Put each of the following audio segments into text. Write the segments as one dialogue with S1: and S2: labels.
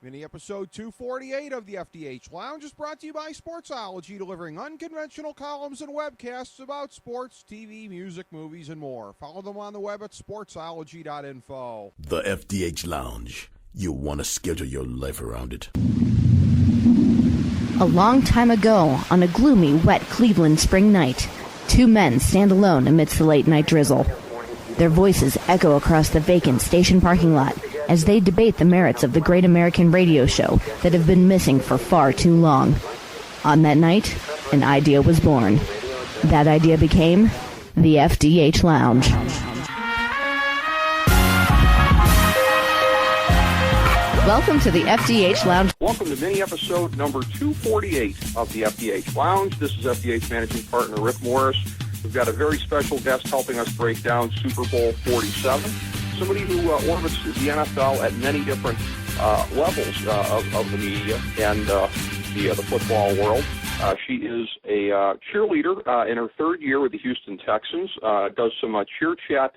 S1: Mini episode 248 of the FDH Lounge is brought to you by Sportsology, delivering unconventional columns and webcasts about sports, TV, music, movies, and more. Follow them on the web at sportsology.info.
S2: The FDH Lounge. You'll want to schedule your life around it.
S3: A long time ago, on a gloomy, wet Cleveland spring night, two men stand alone amidst the late-night drizzle. Their voices echo across the vacant station parking lot as they debate the merits of the great American radio show that have been missing for far too long. On that night, an idea was born. That idea became the FDH Lounge. Welcome to the FDH Lounge.
S4: Welcome to mini episode number 248 of the FDH Lounge. This is FDH Managing Partner Rick Morris. We've got a very special guest helping us break down Super Bowl 47. Somebody who orbits the NFL at many different levels of the media and the football world. She is a cheerleader in her third year with the Houston Texans, does some cheer chat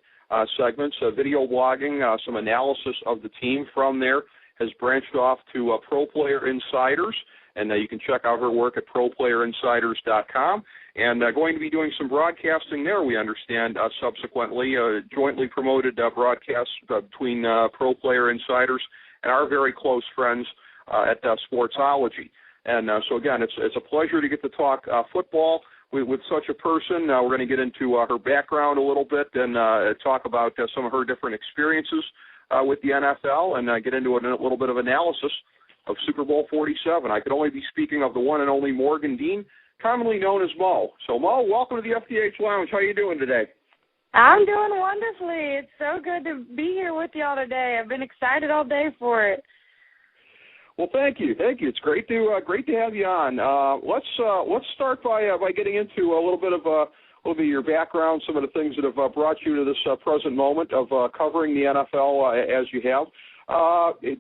S4: segments, video blogging, some analysis of the team from there, has branched off to Pro Player Insiders, and you can check out her work at ProPlayerInsiders.com. And going to be doing some broadcasting there, we understand, subsequently, jointly promoted broadcasts between Pro Player Insiders and our very close friends at Sportsology. And so, again, it's a pleasure to get to talk football with such a person. We're going to get into her background a little bit and talk about some of her different experiences with the NFL and get into a little bit of analysis of Super Bowl 47. I could only be speaking of the one and only Morgan Dean, commonly known as Mo. So, Mo, welcome to the FDH Lounge. How are you doing today?
S5: I'm doing wonderfully. It's so good to be here with y'all today. I've been excited all day for it.
S4: Well, thank you. It's great to have you on. Let's start by getting into a little bit of your background, some of the things that have brought you to this present moment of covering the NFL as you have.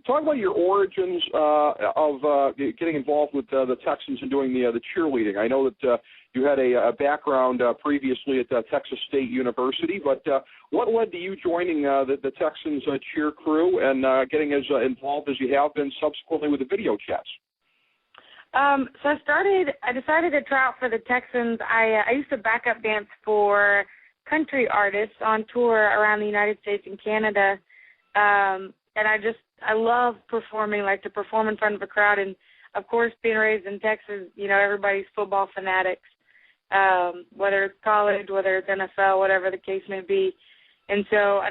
S4: Talk about your origins of getting involved with the Texans and doing the cheerleading. I know that you had a background previously at Texas State University, but what led to you joining the Texans cheer crew and getting as involved as you have been subsequently with the video chats?
S5: So I decided to try out for the Texans. I used to backup dance for country artists on tour around the United States and Canada. And I love performing, like to perform in front of a crowd. And, of course, being raised in Texas, you know, everybody's football fanatics, whether it's college, whether it's NFL, whatever the case may be. And so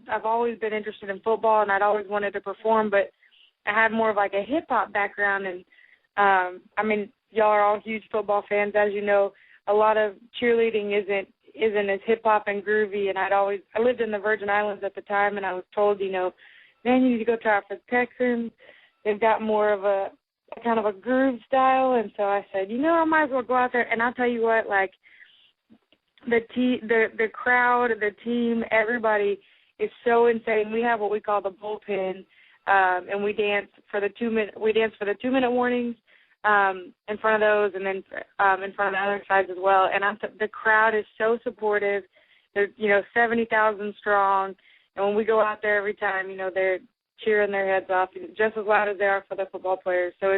S5: I've always been interested in football, and I'd always wanted to perform, but I had more of like a hip-hop background. And, I mean, y'all are all huge football fans. As you know, a lot of cheerleading isn't as hip-hop and groovy. And I lived in the Virgin Islands at the time, and I was told, you know, man, you need to go try out for the Texans. They've got more of a kind of a groove style. And so I said, you know, I might as well go out there. And I'll tell you what, like the crowd, the team, everybody is so insane. We have what we call the bullpen, and we dance for the 2-minute warnings in front of those, and then in front of the other sides as well. And the crowd is so supportive. They're 70,000 strong. And when we go out there every time, you know, they're cheering their heads off just as loud as they are for the football players. So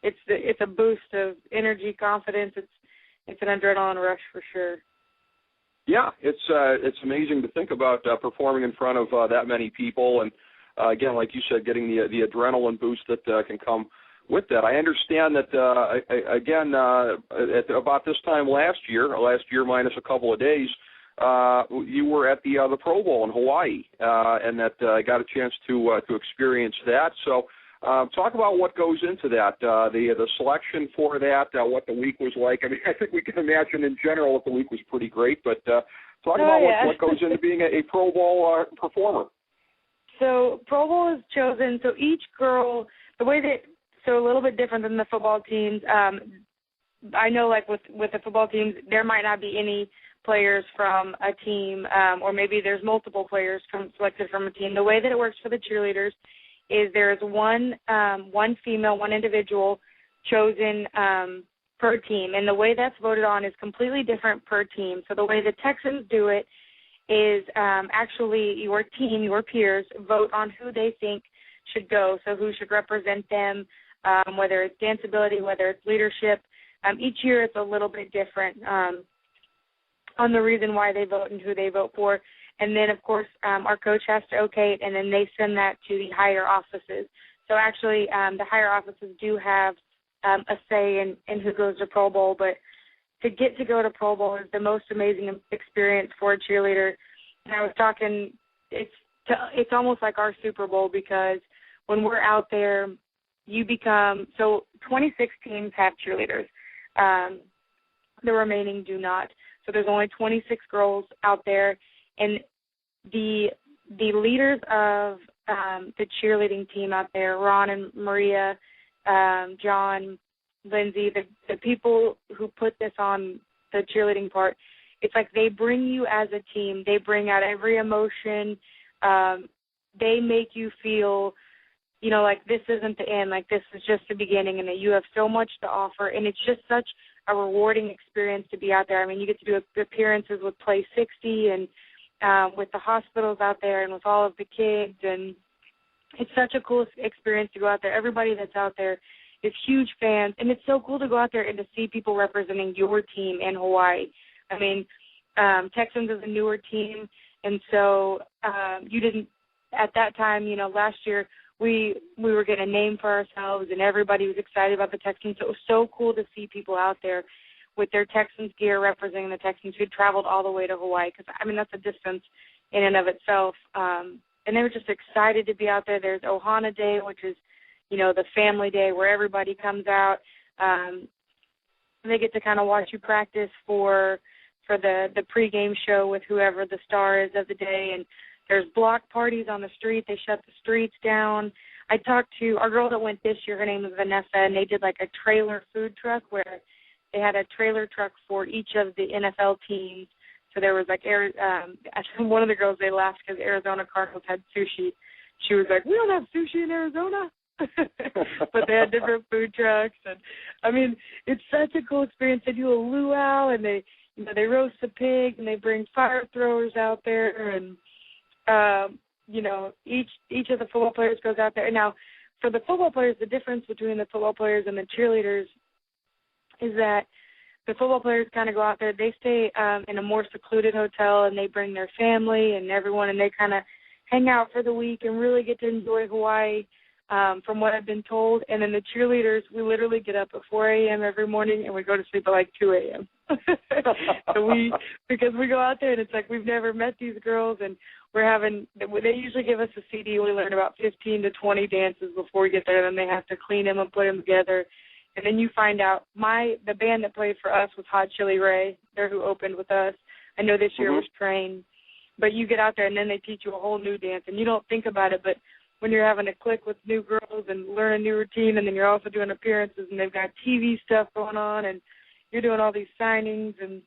S5: it's a boost of energy, confidence. It's an adrenaline rush for sure.
S4: Yeah, it's amazing to think about performing in front of that many people, and again, like you said, getting the adrenaline boost that can come with that. I understand that again at about this time last year minus a couple of days. You were at the Pro Bowl in Hawaii, and that I got a chance to experience that. So, talk about what goes into that, the selection for that, what the week was like. I mean, I think we can imagine in general that the week was pretty great, but talk about what goes into being a Pro Bowl performer.
S5: So, Pro Bowl is chosen. So each girl, a little bit different than the football teams. I know, like with the football teams, there might not be any players from a team, or maybe there's multiple players selected from a team. The way that it works for the cheerleaders is there is one female, one individual chosen per team, and the way that's voted on is completely different per team. So the way the Texans do it is actually your team, your peers, vote on who they think should go, so who should represent them, whether it's danceability, whether it's leadership. Each year it's a little bit different on the reason why they vote and who they vote for. And then, of course, our coach has to okay it, and then they send that to the higher offices. So actually the higher offices do have a say in who goes to Pro Bowl, but to get to go to Pro Bowl is the most amazing experience for a cheerleader. And I was talking, it's almost like our Super Bowl, because when we're out there, you become, so 26 teams have cheerleaders. The remaining do not. So there's only 26 girls out there, and the leaders of the cheerleading team out there, Ron and Maria, John, Lindsay, the people who put this on the cheerleading part, it's like they bring you as a team. They bring out every emotion. They make you feel, like this isn't the end, like this is just the beginning, and that you have so much to offer. And it's just such a rewarding experience to be out there. I mean, you get to do appearances with Play 60 and with the hospitals out there and with all of the kids, and it's such a cool experience to go out there. Everybody that's out there is huge fans, and it's so cool to go out there and to see people representing your team in Hawaii. I mean, Texans is a newer team, and so you didn't, at that time, last year, we were getting a name for ourselves, and everybody was excited about the Texans. So it was so cool to see people out there with their Texans gear representing the Texans who traveled all the way to Hawaii, because, I mean, that's a distance in and of itself. And they were just excited to be out there. There's Ohana Day, which is, the family day where everybody comes out. They get to kind of watch you practice for the pregame show with whoever the star is of the day. And there's block parties on the street. They shut the streets down. I talked to our girl that went this year. Her name is Vanessa, and they did like a trailer food truck where they had a trailer truck for each of the NFL teams. So there was like one of the girls, they laughed because Arizona Cardinals had sushi. She was like, "We don't have sushi in Arizona." But they had different food trucks, and I mean, it's such a cool experience. They do a luau, and they roast a pig, and they bring fire throwers out there, and each of the football players goes out there. And now, for the football players, the difference between the football players and the cheerleaders is that the football players kind of go out there. They stay in a more secluded hotel, and they bring their family and everyone, and they kind of hang out for the week and really get to enjoy Hawaii, from what I've been told. And then the cheerleaders, we literally get up at 4 a.m. every morning, and we go to sleep at like 2 a.m. Because we go out there, and it's like we've never met these girls, and they usually give us a CD. We learn about 15 to 20 dances before we get there. Then they have to clean them and put them together. And then you find out the band that played for us was Hot Chili Ray. They're who opened with us. I know this year was Train. But you get out there, and then they teach you a whole new dance, and you don't think about it, but when you're having to click with new girls and learn a new routine, and then you're also doing appearances, and they've got TV stuff going on, and you're doing all these signings, and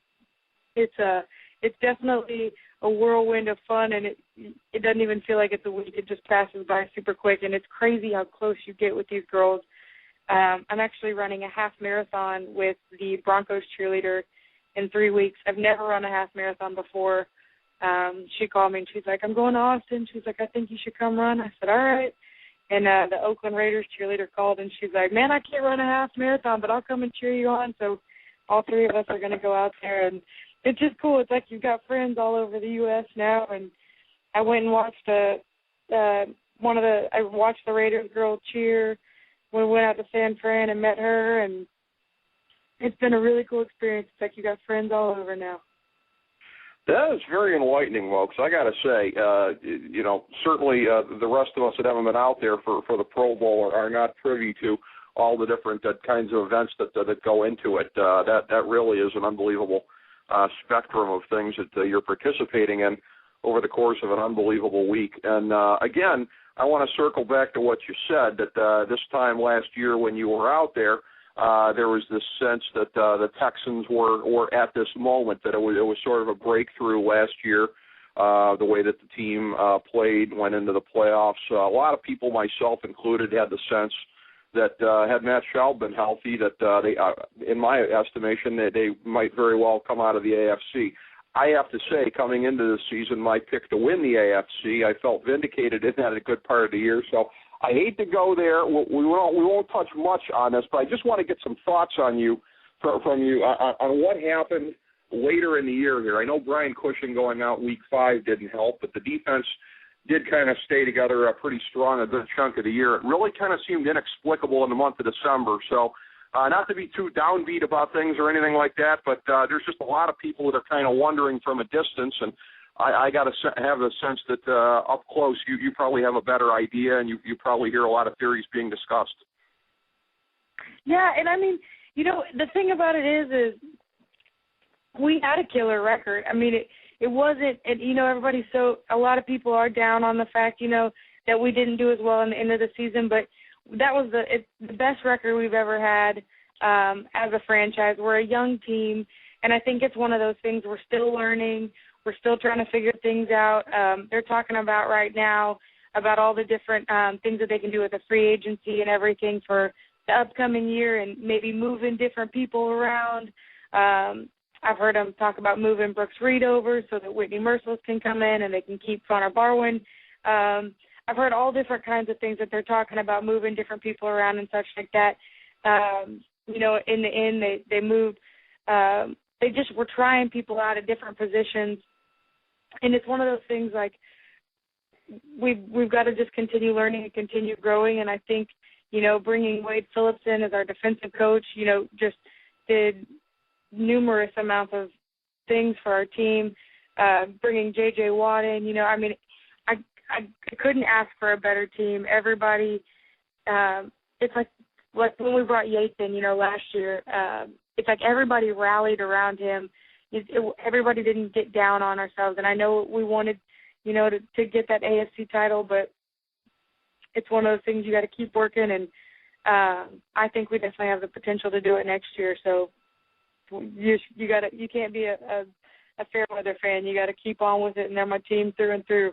S5: it's definitely a whirlwind of fun, and it doesn't even feel like it's a week. It just passes by super quick, and it's crazy how close you get with these girls. I'm actually running a half marathon with the Broncos cheerleader in 3 weeks. I've never run a half marathon before. She called me, and she's like, "I'm going to Austin." She's like, "I think you should come run." I said, "All right." And the Oakland Raiders cheerleader called, and she's like, "Man, I can't run a half marathon, but I'll come and cheer you on." So all three of us are going to go out there, and it's just cool. It's like you've got friends all over the U.S. now. And I went and watched I watched the Raiders girl cheer when we went out to San Fran and met her, and it's been a really cool experience. It's like you got friends all over now.
S4: That is very enlightening, folks. I got to say, certainly the rest of us that haven't been out there for the Pro Bowl are not privy to all the different kinds of events that go into it. That really is an unbelievable spectrum of things that you're participating in over the course of an unbelievable week. And again, I want to circle back to what you said, that this time last year when you were out there, there was this sense that the Texans were at this moment, that it was sort of a breakthrough last year, the way that the team played, went into the playoffs. A lot of people, myself included, had the sense that had Matt Schaub been healthy, that they, in my estimation, they might very well come out of the AFC. I have to say, coming into the season, my pick to win the AFC, I felt vindicated in that a good part of the year. So I hate to go there. We won't touch much on this, but I just want to get some thoughts on you from you on what happened later in the year here. I know Brian Cushing going out week 5 didn't help, but the defense did kind of stay together pretty strong a good chunk of the year. It really kind of seemed inexplicable in the month of December. So not to be too downbeat about things or anything like that, but there's just a lot of people that are kind of wondering from a distance, and I got to have a sense that up close you probably have a better idea, and you probably hear a lot of theories being discussed.
S5: Yeah, and I mean, you know, the thing about it is we had a killer record. I mean, it wasn't, and, you know, a lot of people are down on the fact, you know, that we didn't do as well in the end of the season, but that was the best record we've ever had as a franchise. We're a young team, and I think it's one of those things we're still learning. We're still trying to figure things out. They're talking about right now about all the different things that they can do with the free agency and everything for the upcoming year and maybe moving different people around. I've heard them talk about moving Brooks Reed over so that Whitney Merciless can come in and they can keep Connor Barwin. I've heard all different kinds of things that they're talking about, moving different people around and such like that. You know, in the end, they moved. They just were trying people out at different positions. And it's one of those things like we've got to just continue learning and continue growing. And I think, you know, bringing Wade Phillips in as our defensive coach, you know, just did numerous amounts of things for our team. Bringing J.J. Watt in, you know, I mean, I couldn't ask for a better team. Everybody, it's like when we brought Yates in, you know, last year, it's like everybody rallied around him. Everybody didn't get down on ourselves. And I know we wanted, you know, to get that AFC title, but it's one of those things you got to keep working. And I think we definitely have the potential to do it next year. So you can't be a fair weather fan. You got to keep on with it, and they're my team through and through.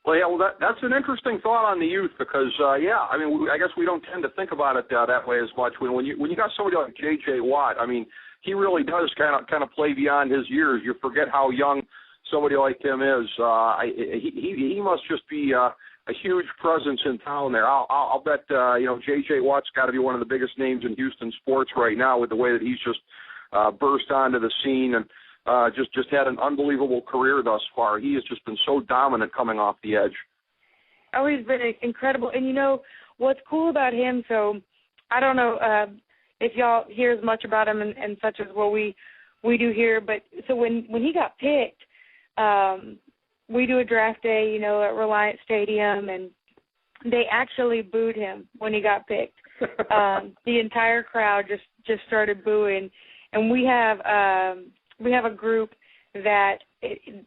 S4: Well, that's an interesting thought on the youth because, I mean, I guess we don't tend to think about it that way as much. When you got somebody like J.J. Watt, I mean, he really does kind of play beyond his years. You forget how young somebody like him is. He must just be a huge presence in town there. I'll bet you know, J.J. Watt's got to be one of the biggest names in Houston sports right now with the way that he's just burst onto the scene and just had an unbelievable career thus far. He has just been so dominant coming off the edge.
S5: Oh, he's been incredible. And, you know, what's cool about him, so I don't know if y'all hear as much about him and such as what we do here, but so when he got picked, we do a draft day, you know, at Reliant Stadium, and they actually booed him when he got picked. The entire crowd just started booing, and we have a group that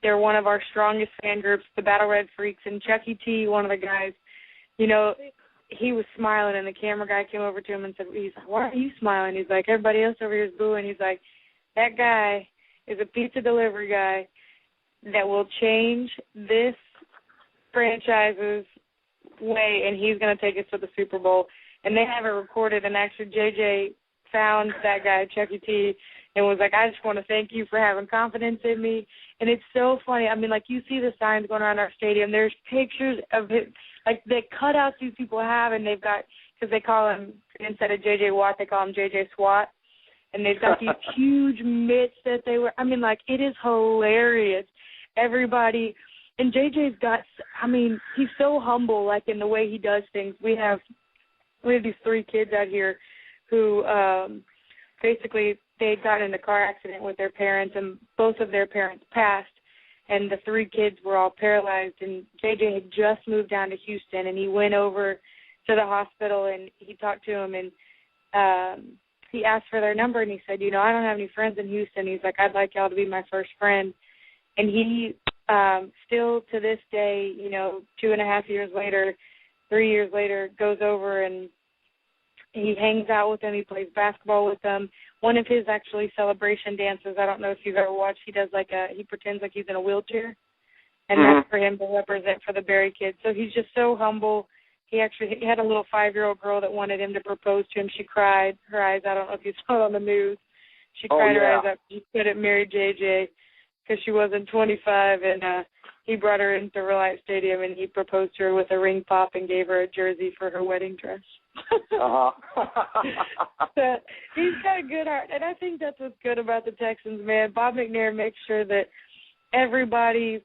S5: they're one of our strongest fan groups, the Battle Red Freaks, and Chucky T, one of the guys, you know, he was smiling, and the camera guy came over to him and said, he's like, why are you smiling? He's like, everybody else over here is booing. He's like, that guy is a pizza delivery guy that will change this franchise's way, and he's going to take us to the Super Bowl. And they have it recorded, and actually JJ found that guy, Chucky T, and was like, I just want to thank you for having confidence in me. And it's so funny. I mean, like, you see the signs going around our stadium. There's pictures of it, like the cutouts these people have, and they've got, because they call him, instead of J.J. Watt, they call him J.J. SWAT. And they've got these huge mitts that they wear. I mean, like, it is hilarious. Everybody, and JJ's got, I mean, he's so humble, like, in the way he does things. We have these 3 kids out here who basically they got in a car accident with their parents, and both of their parents passed, and the 3 kids were all paralyzed. And JJ had just moved down to Houston, and he went over to the hospital, and he talked to him, and he asked for their number, and he said, you know, I don't have any friends in Houston. He's like, I'd like y'all to be my first friend. And he still to this day, you know, 2.5 years later, 3 years later, goes over and he hangs out with them. He plays basketball with them. One of his actually celebration dances, I don't know if you've ever watched, he does like he pretends like he's in a wheelchair. And that's for him to represent for the Berry kids. So he's just so humble. He had a little 5-year-old girl that wanted him to propose to him. She cried her eyes. I don't know if you saw it on the news. She cried her eyes up. She couldn't marry JJ because she wasn't 25, and he brought her into Reliant Stadium, and he proposed to her with a ring pop and gave her a jersey for her wedding dress.
S4: Uh-huh.
S5: But he's got a good heart, and I think that's what's good about the Texans, man. Bob McNair makes sure that everybody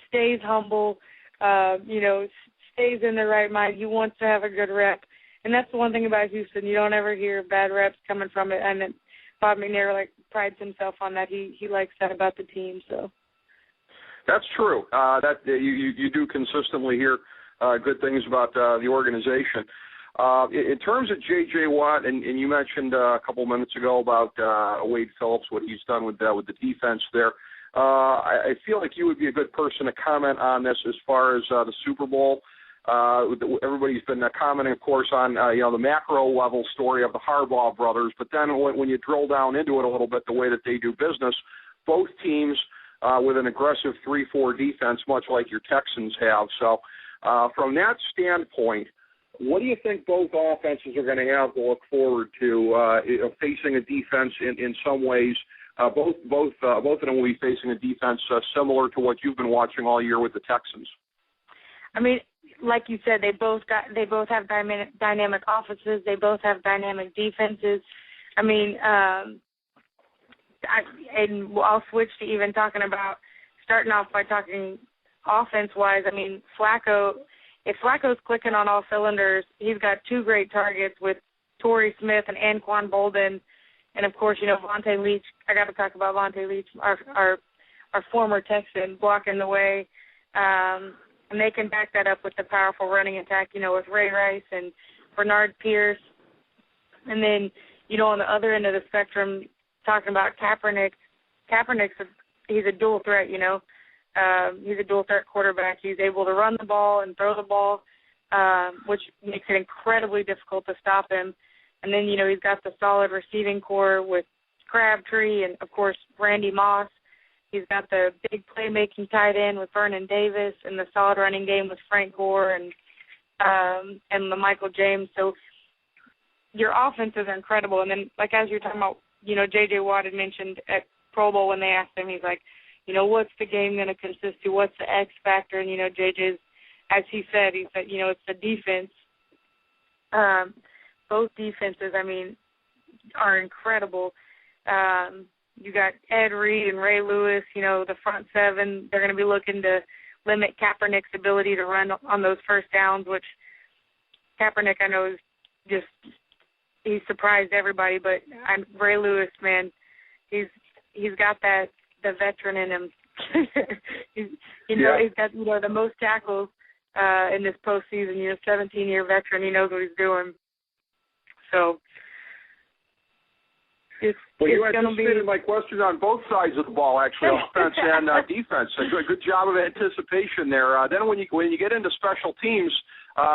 S5: stays humble, stays in the right mind. He wants to have a good rep, and that's the one thing about Houston. You don't ever hear bad reps coming from it, and Bob McNair prides himself on that. He likes that about the team. So
S4: that's true. That you do consistently hear good things about the organization. In terms of J.J. Watt, and you mentioned a couple minutes ago about Wade Phillips, what he's done with the defense there. I feel like you would be a good person to comment on this as far as the Super Bowl. Everybody's been commenting, of course, on the macro level story of the Harbaugh brothers, but then when you drill down into it a little bit, the way that they do business, both teams with an aggressive 3-4 defense, much like your Texans have. So from that standpoint, what do you think both offenses are going to have to look forward to facing a defense in some ways? Both of them will be facing a defense similar to what you've been watching all year with the Texans.
S5: I mean, like you said, they both have dynamic offenses. They both have dynamic defenses. I mean, and I'll switch to even starting off by talking offense-wise. I mean, if Flacco's clicking on all cylinders, he's got two great targets with Torrey Smith and Anquan Bolden. And, of course, Vontae Leach. I got to talk about Vontae Leach, our former Texan, blocking the way. And they can back that up with the powerful running attack, with Ray Rice and Bernard Pierce. And then, on the other end of the spectrum, talking about Kaepernick. He's a dual threat, He's a dual threat quarterback. He's able to run the ball and throw the ball, which makes it incredibly difficult to stop him. And then, he's got the solid receiving core with Crabtree and, of course, Randy Moss. He's got the big playmaking tight end with Vernon Davis and the solid running game with Frank Gore and the Michael James. So your offenses are incredible. And then, as you're talking about, J.J. Watt had mentioned at Pro Bowl when they asked him, he's like, what's the game going to consist to? What's the X factor? And, J.J.'s, as he said, it's the defense. Both defenses, are incredible. You got Ed Reed and Ray Lewis, the front seven. They're going to be looking to limit Kaepernick's ability to run on those first downs, which Kaepernick, I know, is he's surprised everybody. But Ray Lewis, man, he's got the veteran in him. He's got the most tackles in this postseason. 17-year veteran. He knows what he's doing. So
S4: you anticipated my question on both sides of the ball, actually, offense and defense. A good job of anticipation there. Then when you get into special teams,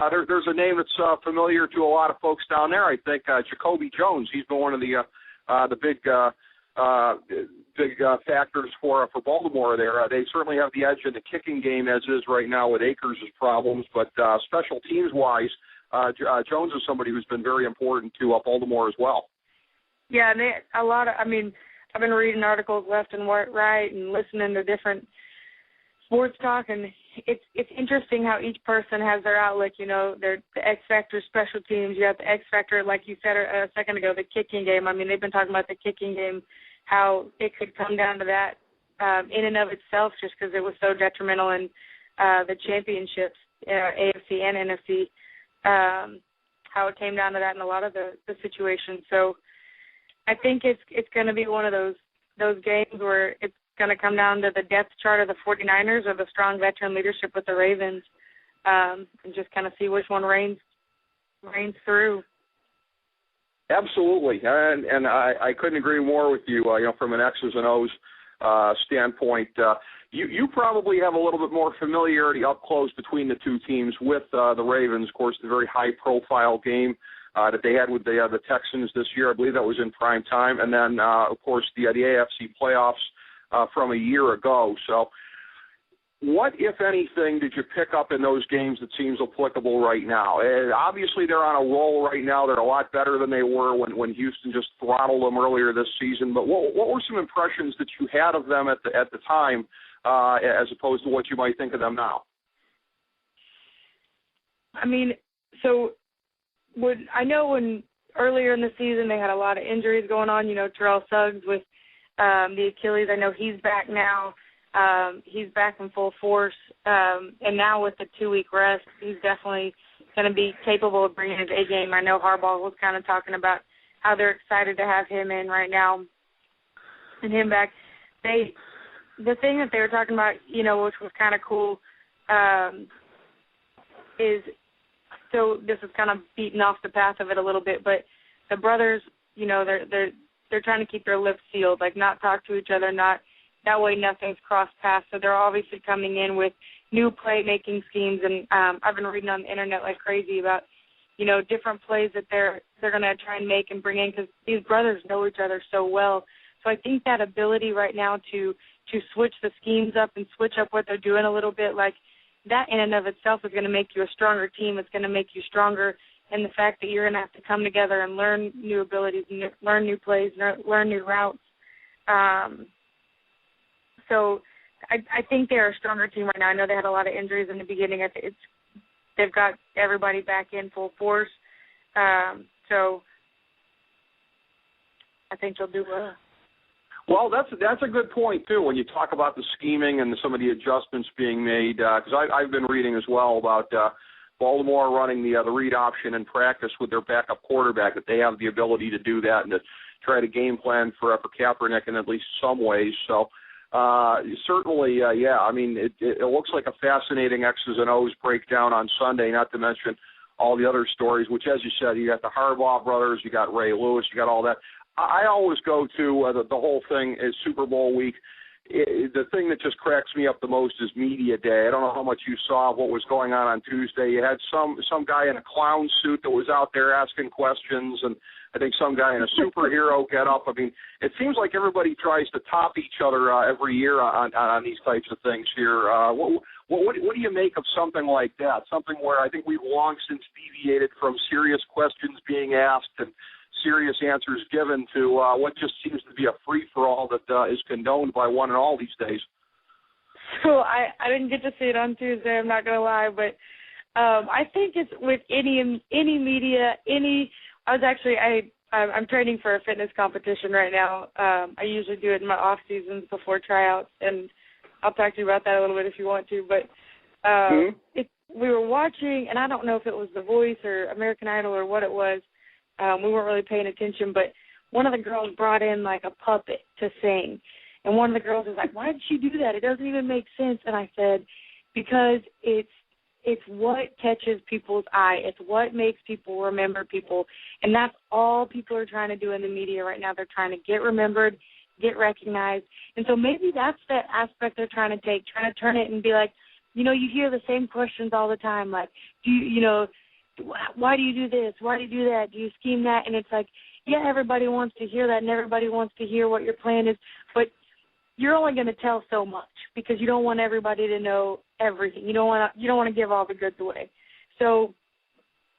S4: there's a name that's familiar to a lot of folks down there. I think Jacoby Jones. He's been one of the big factors for Baltimore there. They certainly have the edge in the kicking game as is right now with Akers' problems, but special teams-wise, Jones is somebody who's been very important to Baltimore as well.
S5: Yeah, and I've been reading articles left and right and listening to different sports talk, and it's interesting how each person has their outlook. They're the X factor special teams. You have the X factor, like you said a second ago, the kicking game. They've been talking about the kicking game, how it could come down to that in and of itself, just because it was so detrimental in the championships, AFC and NFC. How it came down to that in a lot of the situations. So I think it's going to be one of those games where it's going to come down to the depth chart of the 49ers or the strong veteran leadership with the Ravens, and just kind of see which one reigns through.
S4: Absolutely, and I couldn't agree more with you. From an X's and O's standpoint, you probably have a little bit more familiarity up close between the two teams with the Ravens. Of course, the very high-profile game that they had with the Texans this year. I believe that was in prime time, and then of course the AFC playoffs from a year ago. So what, if anything, did you pick up in those games that seems applicable right now? Obviously, they're on a roll right now. They're a lot better than they were when Houston just throttled them earlier this season. But what were some impressions that you had of them at the time, as opposed to what you might think of them now?
S5: I mean, so I know when earlier in the season they had a lot of injuries going on. You know, Terrell Suggs with the Achilles. I know he's back now. He's back in full force, and now with the 2-week rest, he's definitely going to be capable of bringing his A game. I know Harbaugh was kind of talking about how they're excited to have him in right now and him back. The thing that they were talking about, you know, which was kind of cool, is, so this is kind of beating off the path of it a little bit, but the brothers, you know, they're trying to keep their lips sealed, like not talk to each other, not. That way nothing's crossed paths. So they're obviously coming in with new play-making schemes. And I've been reading on the Internet like crazy about, you know, different plays that they're going to try and make and bring in, because these brothers know each other so well. So I think that ability right now to switch the schemes up and switch up what they're doing a little bit, like that in and of itself is going to make you a stronger team. It's going to make you stronger in the fact that you're going to have to come together and learn new abilities, learn new plays, learn new routes. So I think they're a stronger team right now. I know they had a lot of injuries in the beginning. They've got everybody back in full force. So I think they'll do well.
S4: Well, that's a good point, too, when you talk about the scheming and some of the adjustments being made, because I've been reading as well about Baltimore running the read option in practice with their backup quarterback, that they have the ability to do that and to try to game plan for Kaepernick in at least some ways. So certainly, yeah, I mean, it looks like a fascinating X's and O's breakdown on Sunday, not to mention all the other stories, which, as you said, you got the Harbaugh brothers, you got Ray Lewis, you got all that. I always go to the whole thing is Super Bowl week. The thing that just cracks me up the most is media day. I don't know how much you saw of what was going on Tuesday. You had some guy in a clown suit that was out there asking questions, and I think some guy in a superhero get-up. I mean, it seems like everybody tries to top each other every year on these types of things here. What do you make of something like that? Something where I think we've long since deviated from serious questions being asked and serious answers given to what just seems to be a free-for-all that is condoned by one and all these days.
S5: So I didn't get to see it on Tuesday, I'm not going to lie, but I think it's with any media, I'm training for a fitness competition right now. I usually do it in my off seasons before tryouts, and I'll talk to you about that a little bit if you want to. But we were watching, and I don't know if it was The Voice or American Idol or what it was. We weren't really paying attention, but one of the girls brought in like a puppet to sing, and one of the girls was like, "Why did she do that? It doesn't even make sense." And I said, "Because it's what catches people's eye. It's what makes people remember people. And that's all people are trying to do in the media right now. They're trying to get remembered, get recognized. And so maybe that's that aspect they're trying to take, trying to turn it and be like, you know, you hear the same questions all the time. Like, why do you do this? Why do you do that? Do you scheme that? And it's like, yeah, everybody wants to hear that and everybody wants to hear what your plan is. But you're only going to tell so much because you don't want everybody to know everything. You don't want to give all the goods away. So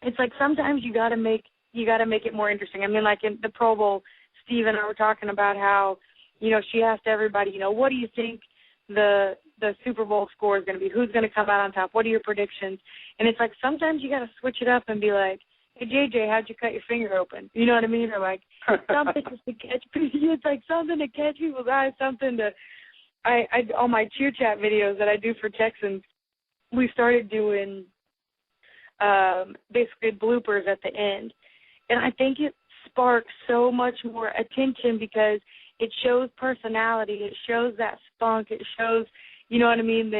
S5: it's like sometimes you got to make it more interesting. I mean, like in the Pro Bowl, Steve and I were talking about how, you know, she asked everybody, you know, what do you think the Super Bowl score is going to be? Who's going to come out on top? What are your predictions? And it's like sometimes you got to switch it up and be like, hey, JJ, how'd you cut your finger open? You know what I mean? Or like something just to catch people. It's like something to catch people's eyes, something to I all my cheer chat videos that I do for Texans, we started doing basically bloopers at the end. And I think it sparks so much more attention because it shows personality. It shows that spunk. It shows, you know what I mean,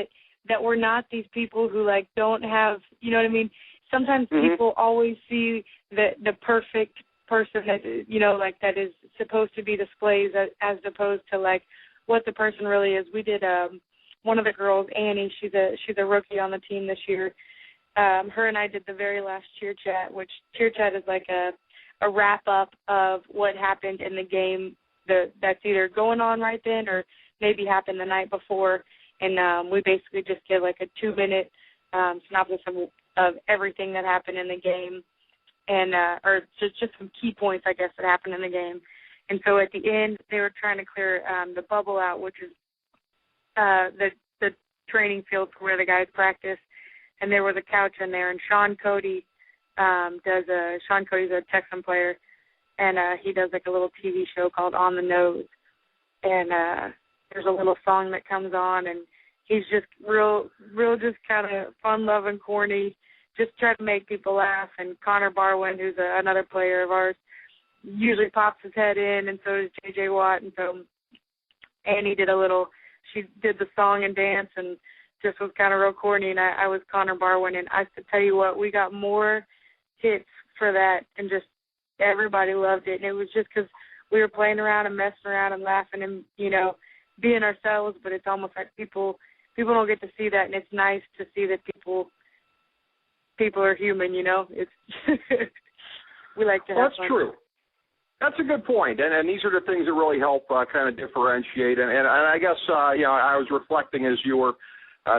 S5: that we're not these people who, like, don't have, you know what I mean. Sometimes people always see the perfect person that, you know, like that is supposed to be displayed as opposed to, like, what the person really is. We did one of the girls, Annie, she's a rookie on the team this year. Her and I did the very last cheer chat, which cheer chat is like a wrap-up of what happened in the game that's either going on right then or maybe happened the night before. and we basically just give like a 2-minute synopsis of everything that happened in the game, and or just some key points, I guess, that happened in the game. And so at the end, they were trying to clear the bubble out, which is the training field for where the guys practice, and there was a couch in there, and Sean Cody's a Texan player, and he does like a little TV show called On the Nose, and there's a little song that comes on, and he's just real just kind of fun-loving, corny, just trying to make people laugh. And Connor Barwin, who's another player of ours, usually pops his head in, and so does J.J. Watt. And so Annie she did the song and dance and just was kind of real corny, and I was Connor Barwin. And I have to tell you what, we got more hits for that, and just everybody loved it. And it was just because we were playing around and messing around and laughing and, being ourselves, but it's almost like people don't get to see that, and it's nice to see that people are human, It's we like to have fun.
S4: That's true. That's a good point, and these are the things that really help kind of differentiate. And I guess I was reflecting as you were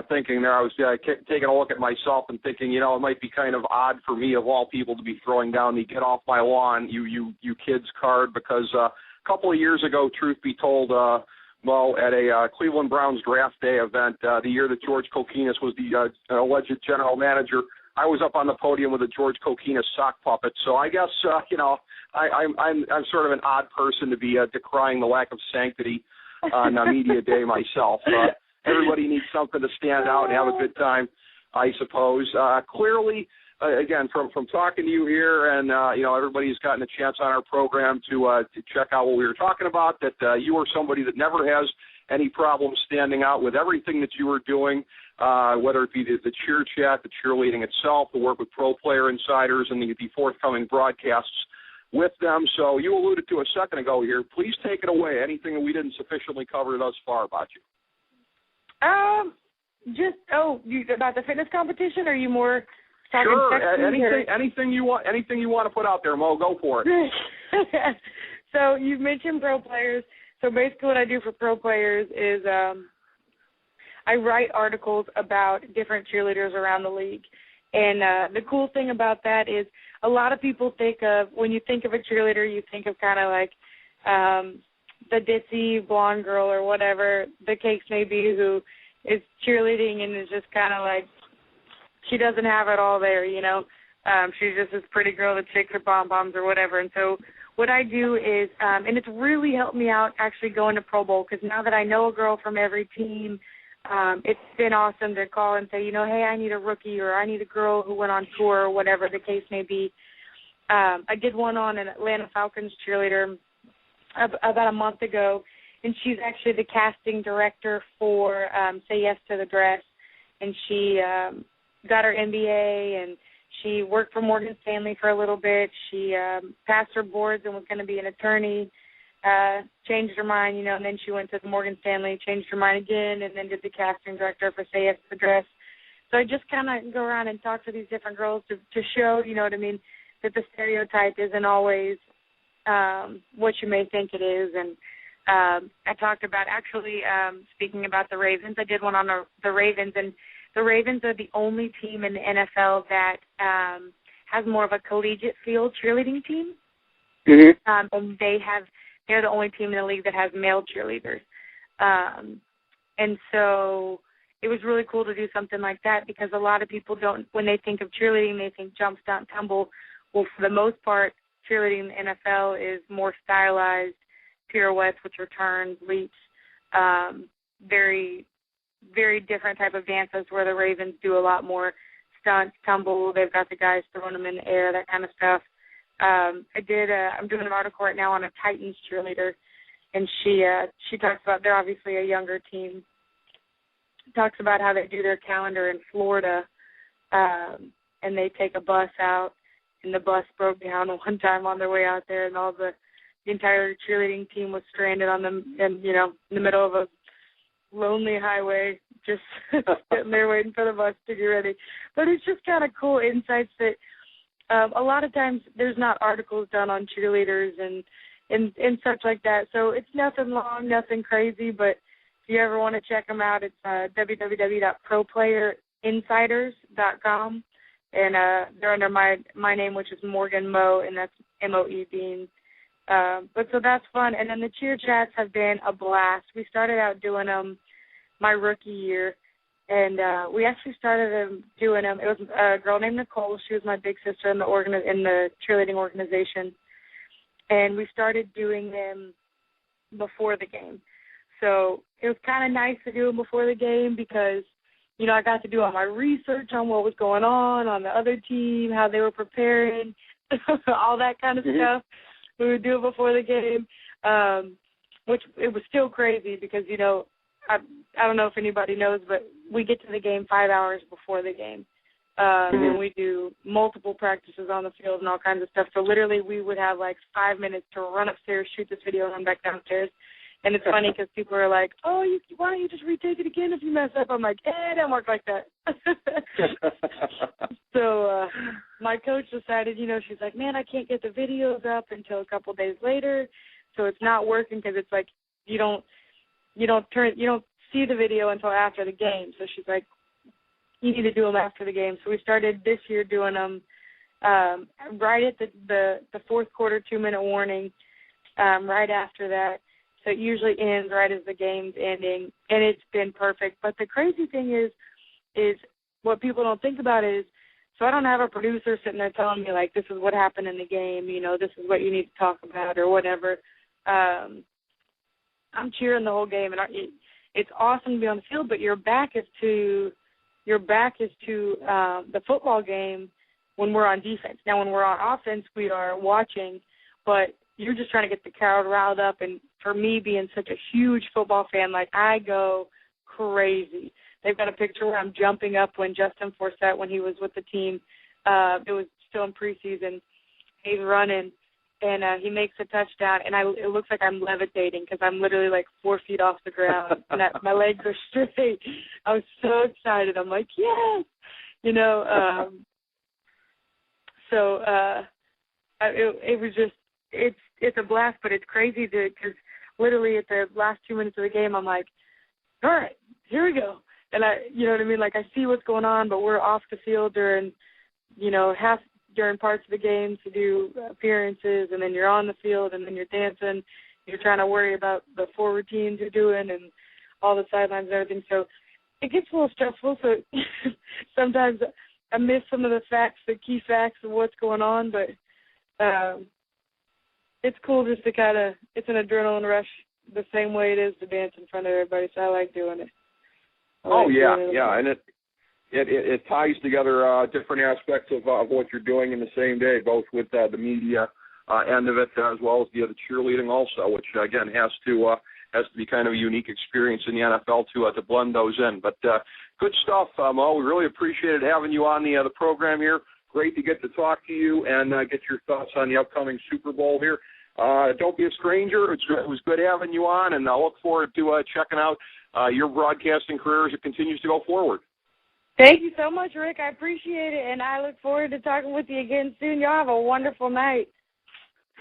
S4: thinking there. I was taking a look at myself and thinking, it might be kind of odd for me of all people to be throwing down the "get off my lawn, you kids" card, because a couple of years ago, truth be told, Mo, at a Cleveland Browns draft day event, the year that George Kokinis was the alleged general manager, I was up on the podium with a George Kokinis sock puppet. So I guess I'm sort of an odd person to be decrying the lack of sanctity on media day myself. Everybody needs something to stand out and have a good time, I suppose. Clearly, again, from talking to you here, and everybody's gotten a chance on our program to check out what we were talking about, that you are somebody that never has any problem standing out with everything that you are doing, whether it be the cheer chat, the cheerleading itself, the work with Pro Player Insiders, and the forthcoming broadcasts with them. So you alluded to a second ago here. Please take it away. Anything that we didn't sufficiently cover thus far about you?
S5: About the fitness competition, or are you more talking
S4: sure, anything you want to put out there, Mo, go for it.
S5: So you've mentioned Pro Players. So basically what I do for Pro Players is I write articles about different cheerleaders around the league. And the cool thing about that is a lot of people when you think of a cheerleader, you think of kind of like the ditzy blonde girl or whatever the case may be, who is cheerleading and is just kind of like, she doesn't have it all there, she's just this pretty girl that shakes her pom-poms or whatever. And so what I do is, and it's really helped me out actually going to Pro Bowl, because now that I know a girl from every team, it's been awesome to call and say, hey, I need a rookie, or I need a girl who went on tour, or whatever the case may be. I did one on an Atlanta Falcons cheerleader about a month ago, and she's actually the casting director for Say Yes to the Dress, and she got her MBA, and she worked for Morgan Stanley for a little bit. She passed her boards and was going to be an attorney, changed her mind, and then she went to Morgan Stanley, changed her mind again, and then did the casting director for Say Yes to the Dress. So I just kind of go around and talk to these different girls to show, that the stereotype isn't always what you may think it is. And I talked about, actually, speaking about the Ravens, I did one on the Ravens, and the Ravens are the only team in the NFL that has more of a collegiate field cheerleading team. Mm-hmm. And they're the only team in the league that has male cheerleaders. And so it was really cool to do something like that, because a lot of people don't, when they think of cheerleading, they think jump, stunt, tumble. Well, for the most part, cheerleading in the NFL is more stylized, pirouettes, which are turns, leaps, very, very different type of dances, where the Ravens do a lot more stunts, tumble. They've got the guys throwing them in the air, that kind of stuff. I'm doing an article right now on a Titans cheerleader, and she talks about, they're obviously a younger team, talks about how they do their calendar in Florida, and they take a bus out, and the bus broke down one time on their way out there, and the entire cheerleading team was stranded on them, and in the middle of a lonely highway, just sitting there waiting for the bus to get ready. But it's just kind of cool insights that a lot of times there's not articles done on cheerleaders and such like that. So it's nothing long, nothing crazy, but you ever want to check them out, it's www.proplayerinsiders.com. And they're under my name, which is Morgan Moe, and that's M-O-E Dean. But so that's fun. And then the cheer chats have been a blast. We started out doing them my rookie year, and we actually started doing them. It was a girl named Nicole. She was my big sister in the cheerleading organization. And we started doing them before the game. So it was kind of nice to do them before the game because, you know, I got to do all my research on what was going on the other team, how they were preparing, all that kind of stuff. We would do it before the game, which it was still crazy because, you know, I don't know if anybody knows, but we get to the game 5 hours before the game. And we do multiple practices on the field and all kinds of stuff. So literally we would have like 5 minutes to run upstairs, shoot this video, and run back downstairs. And it's funny because people are like, oh, why don't you just retake it again if you mess up? I'm like, it don't work like that. So my coach decided, you know, she's like, man, I can't get the videos up until a couple days later. So it's not working because it's like you don't see the video until after the game. So she's like, you need to do them after the game. So we started this year doing them right at the fourth quarter 2-minute warning, right after that. So it usually ends right as the game's ending, and it's been perfect. But the crazy thing is what people don't think about is, so I don't have a producer sitting there telling me, like, this is what happened in the game, you know, this is what you need to talk about or whatever. I'm cheering the whole game, and it's awesome to be on the field, but your back is to the football game when we're on defense. Now, when we're on offense, we are watching, but you're just trying to get the crowd riled up. And for me, being such a huge football fan, like, I go crazy. They've got a picture where I'm jumping up when Justin Forsett, when he was with the team, it was still in preseason, he's running, and he makes a touchdown, and it looks like I'm levitating because I'm literally like 4 feet off the ground, and my legs are straight. I was so excited. I'm like, yes, you know. It was just, it's a blast, but it's crazy because literally at the last 2 minutes of the game, I'm like, all right, here we go. And you know what I mean? Like, I see what's going on, but we're off the field during parts of the game to do appearances, and then you're on the field, and then you're dancing. You're trying to worry about the 4 routines you're doing and all the sidelines and everything. So it gets a little stressful. So sometimes I miss some of the key facts of what's going on, but it's cool just to it's an adrenaline rush the same way it is to dance in front of everybody, so I like doing it.
S4: And it ties together different aspects of what you're doing in the same day, both with the media end of it as well as the cheerleading also, which again has to be kind of a unique experience in the NFL to blend those in. But good stuff, Mo. We really appreciated having you on the program here. Great to get to talk to you and get your thoughts on the upcoming Super Bowl here. Don't be a stranger. It was good having you on, and I look forward to checking out your broadcasting career as it continues to go forward.
S5: Thank you so much, Rick. I appreciate it, and I look forward to talking with you again soon. Y'all have a wonderful night.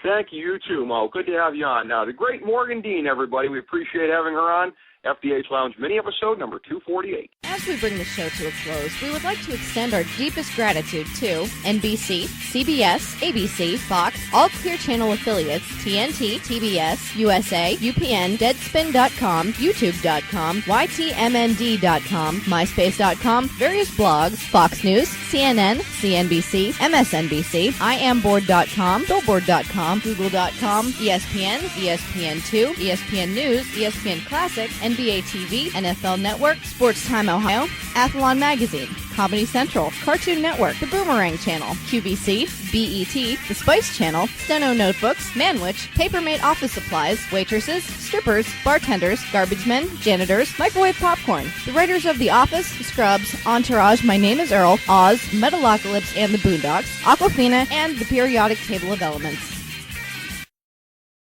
S4: Thank you. You too, Mo. Good to have you on. Now, the great Morgan Dean, everybody. We appreciate having her on. FDH Lounge mini episode number 248.
S3: As we bring the show to a close, we would like to extend our deepest gratitude to NBC, CBS, ABC, Fox, all Clear Channel affiliates, TNT, TBS, USA, UPN, Deadspin.com, YouTube.com, YTMND.com, MySpace.com, various blogs, Fox News, CNN, CNBC, MSNBC, IamBoard.com, Billboard.com, Google.com, ESPN, ESPN2, ESPN News, ESPN Classic, NBA TV, NFL Network, Sports Time Ohio, Athlon Magazine, Comedy Central, Cartoon Network, The Boomerang Channel, QVC, BET, The Spice Channel, Steno Notebooks, Manwich, Papermate Office Supplies, waitresses, strippers, bartenders, garbage men, janitors, microwave popcorn, the writers of The Office, Scrubs, Entourage, My Name is Earl, Oz, Metalocalypse and the Boondocks, Aquafina, and the Periodic Table of Elements.